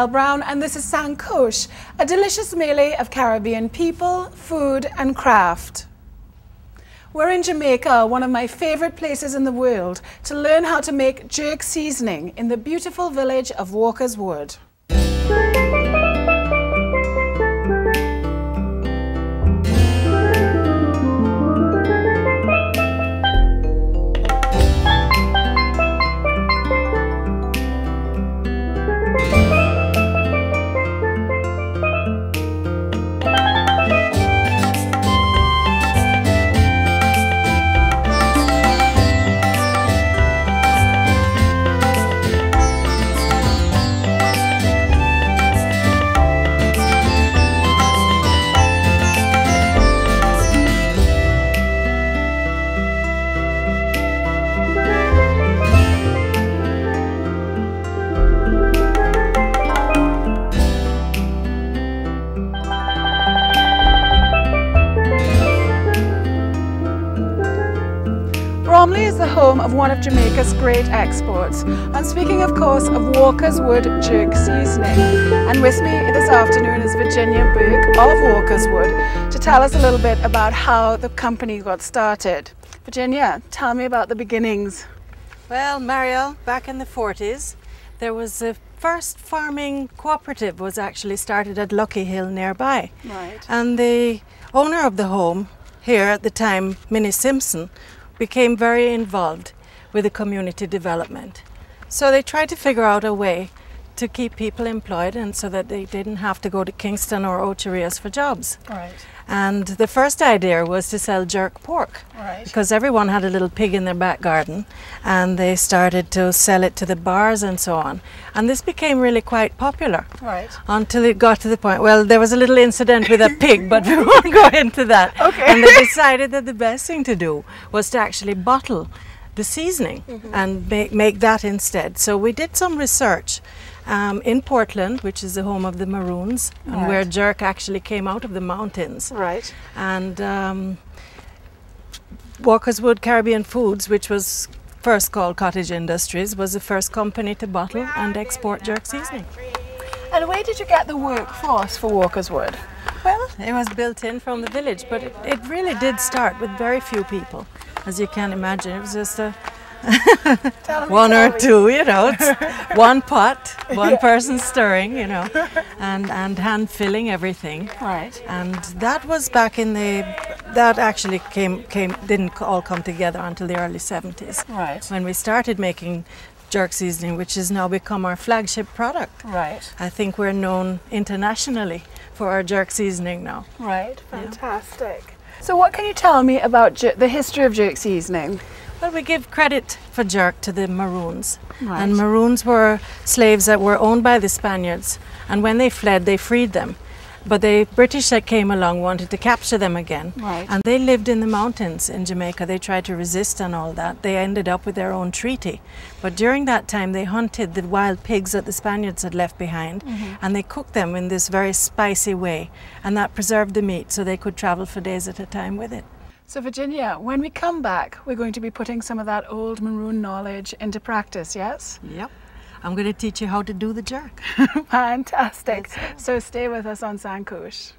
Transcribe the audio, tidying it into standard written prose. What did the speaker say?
Mariel Brown, and this is Sancoche, a delicious melee of Caribbean people, food and craft. We're in Jamaica, one of my favorite places in the world, to learn how to make jerk seasoning in the beautiful village of Walker's Wood. Bromley is the home of one of Jamaica's great exports. I'm speaking, of course, of Walker's Wood jerk seasoning. And with me this afternoon is Virginia Burke of Walker's Wood to tell us a little bit about how the company got started. Virginia, tell me about the beginnings. Well, Mariel, back in the 40s, there was the first farming cooperative was actually started at Lucky Hill nearby. Right. And the owner of the home here at the time, Minnie Simpson, became very involved with the community development. So they tried to figure out a way to keep people employed and so that they didn't have to go to Kingston or Ocherias for jobs. Right. And the first idea was to sell jerk pork. Right. Because everyone had a little pig in their back garden and they started to sell it to the bars and so on. And this became really quite popular. Right. Until it got to the point, well, there was a little incident with a pig, but we won't go into that. Okay. And they decided that the best thing to do was to actually bottle the seasoning and make that instead. So we did some research in Portland, which is the home of the Maroons, and where jerk actually came out of the mountains. Right. And Walker's Wood Caribbean Foods, which was first called Cottage Industries, was the first company to bottle and export jerk seasoning. And where did you get the workforce for Walker's Wood? Well, it was built in from the village, but it really did start with very few people. As you can imagine, it was just a one or two, you know, it's one pot, one person stirring, you know, and hand filling everything. Right. And that was back in that actually didn't all come together until the early 70s. Right. When we started making jerk seasoning, which has now become our flagship product. Right. I think we're known internationally for our jerk seasoning now. Right. Fantastic. Yeah. So what can you tell me about the history of jerk seasoning? Well, we give credit for jerk to the Maroons. Right. And Maroons were slaves that were owned by the Spaniards. And when they fled, they freed them. But the British that came along wanted to capture them again. Right. And they lived in the mountains in Jamaica. They tried to resist and all that. They ended up with their own treaty. But during that time, they hunted the wild pigs that the Spaniards had left behind. And they cooked them in this very spicy way. And that preserved the meat so they could travel for days at a time with it. So Virginia, when we come back, we're going to be putting some of that old Maroon knowledge into practice, yes? Yep. I'm going to teach you how to do the jerk. Fantastic. So stay with us on Sancoche.